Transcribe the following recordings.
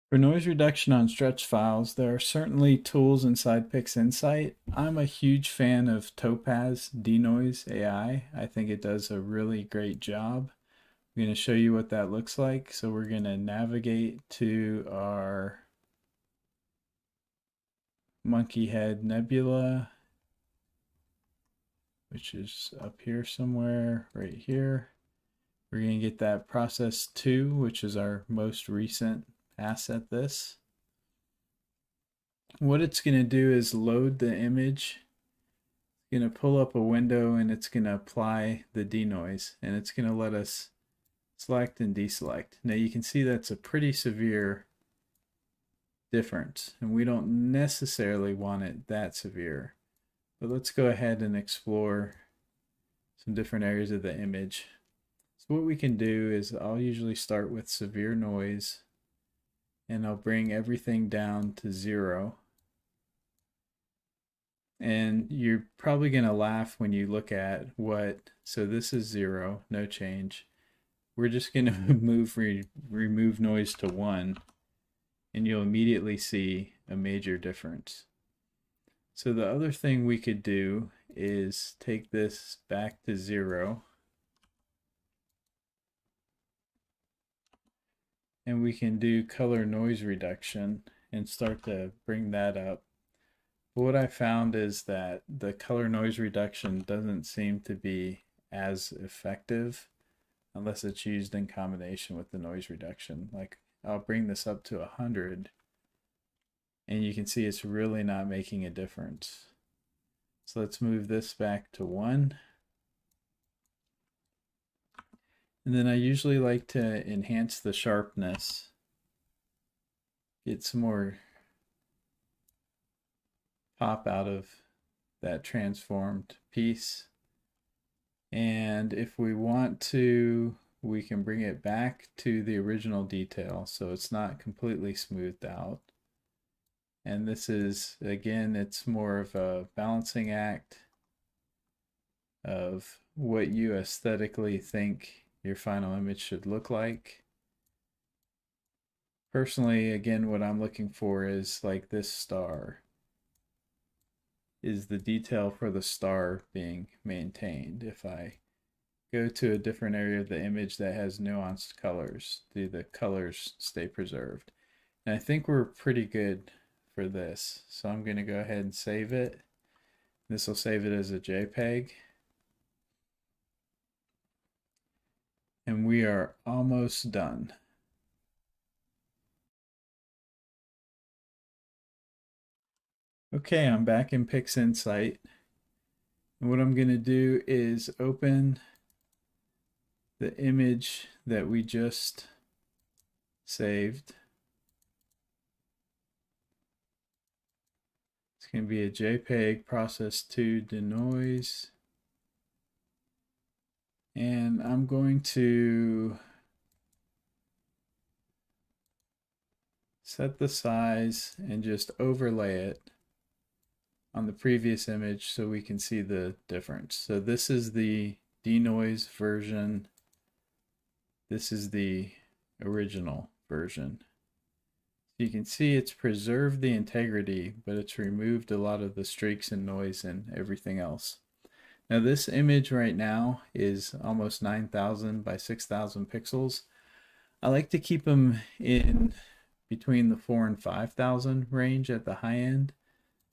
For noise reduction on stretch files, there are certainly tools inside PixInsight. I'm a huge fan of Topaz DeNoise AI. I think it does a really great job. I'm going to show you what that looks like. So we're going to navigate to our Monkey Head Nebula, which is up here somewhere, right here. We're going to get that process 2, which is our most recent pass at this. What it's going to do is load the image. It's going to pull up a window and it's going to apply the denoise, and it's going to let us select and deselect. Now you can see that's a pretty severe difference, and we don't necessarily want it that severe. But let's go ahead and explore some different areas of the image. So what we can do is I'll usually start with severe noise, and I'll bring everything down to 0. And you're probably going to laugh when you look at so this is 0, no change. We're just going to remove noise to 1, and you'll immediately see a major difference. So the other thing we could do is take this back to 0, and we can do color noise reduction and start to bring that up. But what I found is that the color noise reduction doesn't seem to be as effective unless it's used in combination with the noise reduction. Like, I'll bring this up to 100, and you can see it's really not making a difference. So let's move this back to 1. And then I usually like to enhance the sharpness, get some more pop out of that transformed piece. And if we want to, we can bring it back to the original detail so it's not completely smoothed out. And this is, again, it's more of a balancing act of what you aesthetically think your final image should look like. Personally, again, what I'm looking for is like this star. Is the detail for the star being maintained? If I go to a different area of the image that has nuanced colors, do the colors stay preserved? And I think we're pretty good for this. So I'm going to go ahead and save it. This will save it as a JPEG. And we are almost done. Okay, I'm back in PixInsight. And what I'm going to do is open the image that we just saved. It's going to be a JPEG process 2 denoise. And I'm going to set the size and just overlay it on the previous image so we can see the difference. So this is the denoise version. This is the original version. You can see it's preserved the integrity, but it's removed a lot of the streaks and noise and everything else. Now this image right now is almost 9,000 by 6,000 pixels. I like to keep them in between the 4,000 and 5,000 range at the high end.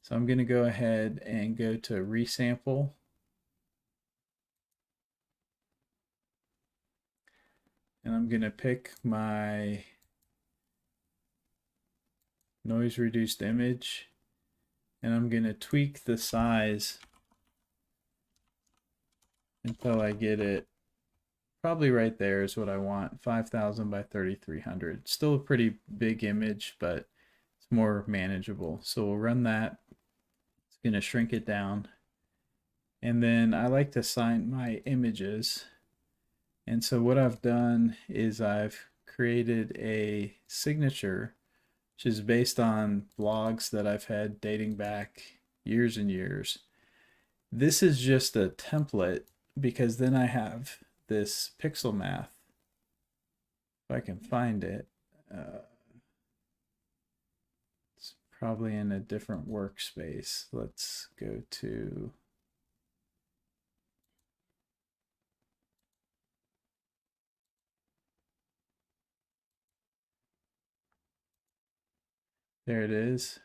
So I'm going to go ahead and go to resample. And I'm going to pick my noise reduced image, and I'm going to tweak the size until I get it probably right there is what I want, 5,000 by 3,300. Still a pretty big image, but it's more manageable. So we'll run that. It's going to shrink it down. And then I like to sign my images. And so what I've done is I've created a signature, which is based on blogs that I've had dating back years and years. This is just a template because then I have this pixel math, if I can find it. probably in a different workspace. Let's go to there it is.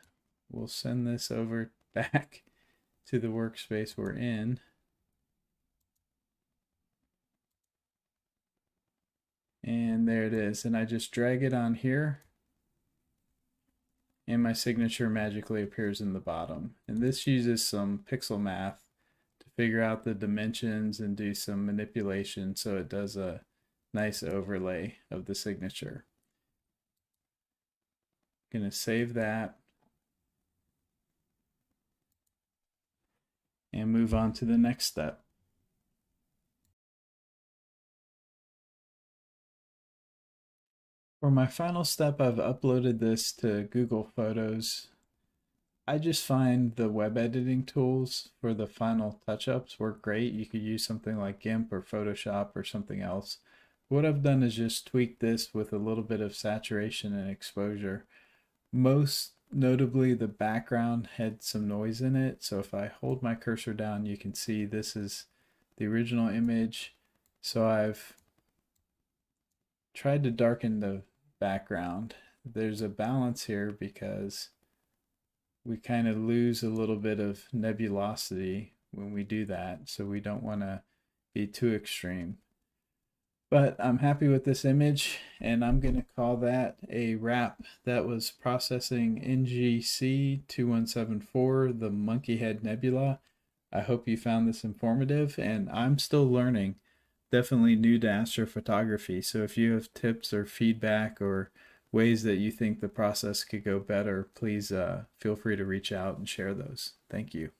We'll send this over back to the workspace we're in. And there it is. And I just drag it on here and my signature magically appears in the bottom. And this uses some pixel math to figure out the dimensions and do some manipulation so it does a nice overlay of the signature. I'm going to save that and move on to the next step. For my final step, I've uploaded this to Google Photos. I just find the web editing tools for the final touch-ups work great. You could use something like GIMP or Photoshop or something else. What I've done is just tweak this with a little bit of saturation and exposure. Most notably, the background had some noise in it. So if I hold my cursor down, you can see this is the original image. So I've tried to darken the background. There's a balance here because we kind of lose a little bit of nebulosity when we do that, so we don't want to be too extreme. But I'm happy with this image, and I'm going to call that a wrap. That was processing NGC2174, the Monkey Head Nebula. I hope you found this informative, and I'm still learning. Definitely new to astrophotography, so if you have tips or feedback or ways that you think the process could go better, please feel free to reach out and share those. Thank you.